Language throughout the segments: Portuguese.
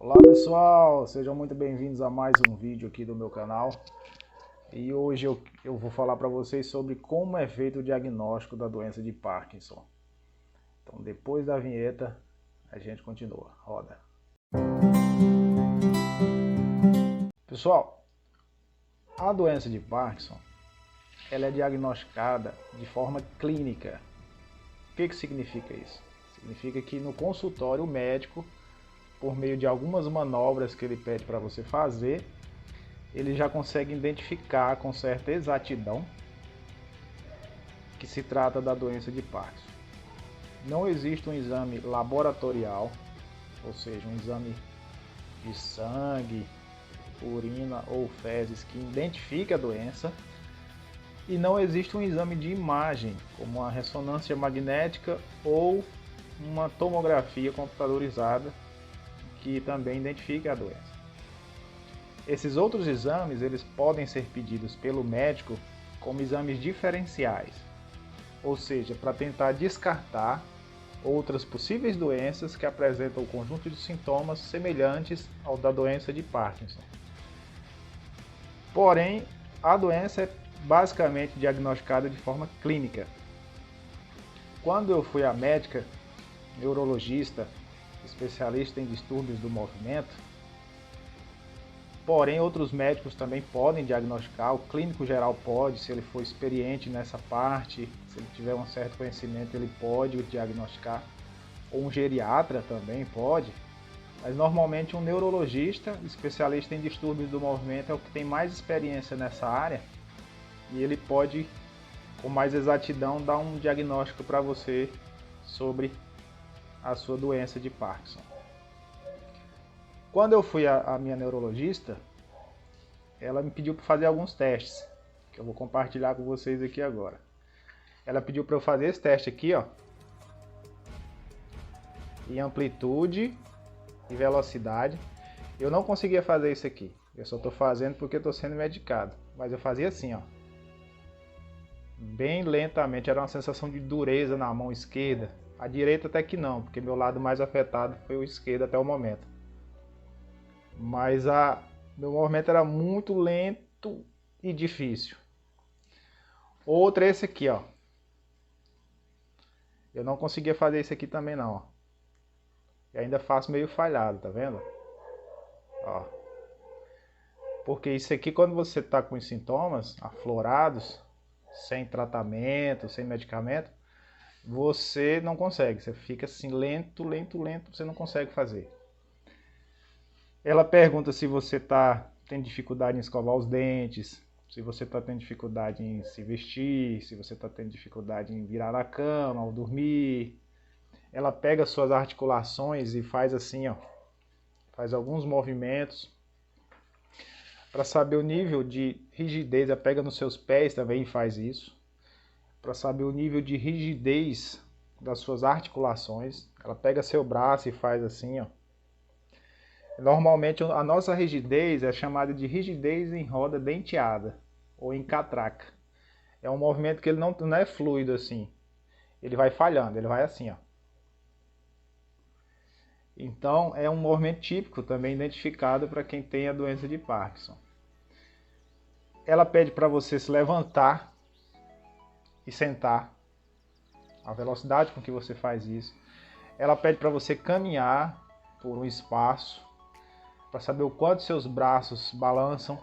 Olá pessoal, sejam muito bem-vindos a mais um vídeo aqui do meu canal. E hoje eu vou falar para vocês sobre como é feito o diagnóstico da doença de Parkinson. Então depois da vinheta a gente continua, roda. Pessoal, a doença de Parkinson ela é diagnosticada de forma clínica. O que significa isso? Significa que no consultório o médico, por meio de algumas manobras que ele pede para você fazer, ele já consegue identificar com certa exatidão que se trata da doença de Parkinson. Não existe um exame laboratorial, ou seja, um exame de sangue, urina ou fezes que identifique a doença, e não existe um exame de imagem, como uma ressonância magnética ou uma tomografia computadorizada que também identifique a doença. Esses outros exames eles podem ser pedidos pelo médico como exames diferenciais, ou seja, para tentar descartar outras possíveis doenças que apresentam um conjunto de sintomas semelhantes ao da doença de Parkinson. Porém, a doença é basicamente diagnosticada de forma clínica. Quando eu fui à médica, neurologista, especialista em distúrbios do movimento, porém outros médicos também podem diagnosticar, o clínico geral pode, se ele for experiente nessa parte, se ele tiver um certo conhecimento, ele pode diagnosticar, ou um geriatra também pode, mas normalmente um neurologista, especialista em distúrbios do movimento, é o que tem mais experiência nessa área, e ele pode, com mais exatidão, dar um diagnóstico para você sobre a sua doença de Parkinson. Quando eu fui à minha neurologista, ela me pediu para fazer alguns testes, que eu vou compartilhar com vocês aqui agora. Ela pediu para eu fazer esse teste aqui, ó, em amplitude e velocidade. Eu não conseguia fazer isso aqui, eu só estou fazendo porque estou sendo medicado, mas eu fazia assim, ó, bem lentamente, era uma sensação de dureza na mão esquerda, a direita até que não, porque meu lado mais afetado foi o esquerdo até o momento. Mas meu movimento era muito lento e difícil. Outra é esse aqui, ó. Eu não conseguia fazer isso aqui também não, ó. E ainda faço meio falhado, tá vendo? Ó. Porque isso aqui, quando você está com os sintomas aflorados, sem tratamento, sem medicamento, você não consegue. Você fica assim lento, você não consegue fazer. Ela pergunta se você tem dificuldade em escovar os dentes, se você está tendo dificuldade em se vestir, se você está tendo dificuldade em virar na cama ou dormir. Ela pega suas articulações e faz assim, ó, faz alguns movimentos para saber o nível de rigidez. Ela pega nos seus pés também e faz isso, para saber o nível de rigidez das suas articulações. Ela pega seu braço e faz assim, ó. Normalmente a nossa rigidez é chamada de rigidez em roda denteada ou em catraca. É um movimento que ele não é fluido assim. Ele vai falhando, ele vai assim, ó. Então é um movimento típico também identificado para quem tem a doença de Parkinson. Ela pede para você se levantar e sentar, a velocidade com que você faz isso. Ela pede para você caminhar por um espaço, para saber o quanto seus braços balançam,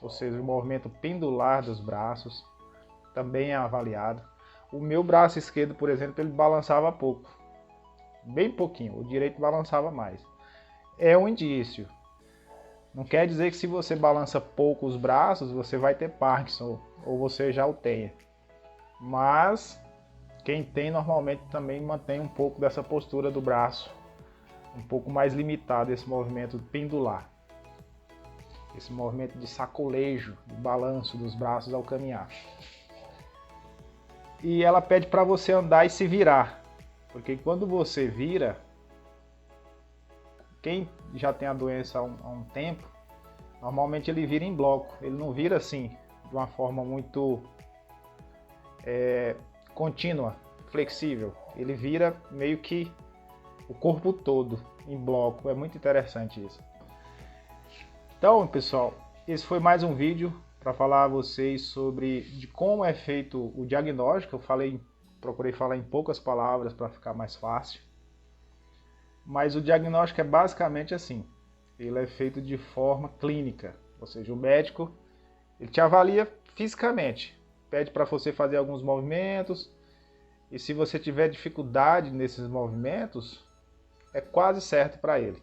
ou seja, o movimento pendular dos braços também é avaliado. O meu braço esquerdo, por exemplo, ele balançava pouco, bem pouquinho, o direito balançava mais. É um indício. Não quer dizer que se você balança pouco os braços, você vai ter Parkinson, ou você já o tenha. Mas quem tem normalmente também mantém um pouco dessa postura do braço, um pouco mais limitado, esse movimento pendular, esse movimento de sacolejo, de balanço dos braços ao caminhar. E ela pede para você andar e se virar, porque quando você vira, quem já tem a doença há um tempo, normalmente ele vira em bloco, ele não vira assim, de uma forma muito contínua, flexível, ele vira meio que o corpo todo em bloco. É muito interessante isso. Então, pessoal, esse foi mais um vídeo para falar a vocês sobre de como é feito o diagnóstico. Procurei falar em poucas palavras para ficar mais fácil. Mas o diagnóstico é basicamente assim. Ele é feito de forma clínica, ou seja, o médico ele te avalia fisicamente, pede para você fazer alguns movimentos, e se você tiver dificuldade nesses movimentos, é quase certo para ele.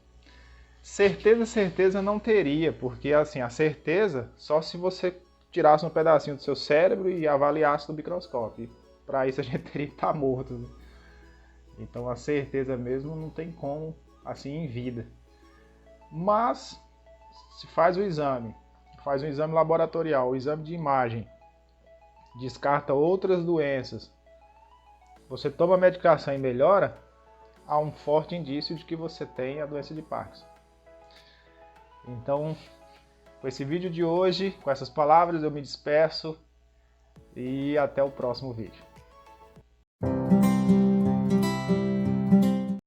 Certeza não teria, porque assim, a certeza só se você tirasse um pedacinho do seu cérebro e avaliasse no microscópio. Para isso a gente teria que estar morto, né? Então a certeza mesmo não tem como assim em vida. Mas se faz um exame laboratorial, o exame de imagem, descarta outras doenças, você toma a medicação e melhora, há um forte indício de que você tem a doença de Parkinson. Então, com esse vídeo de hoje, com essas palavras, eu me despeço e até o próximo vídeo.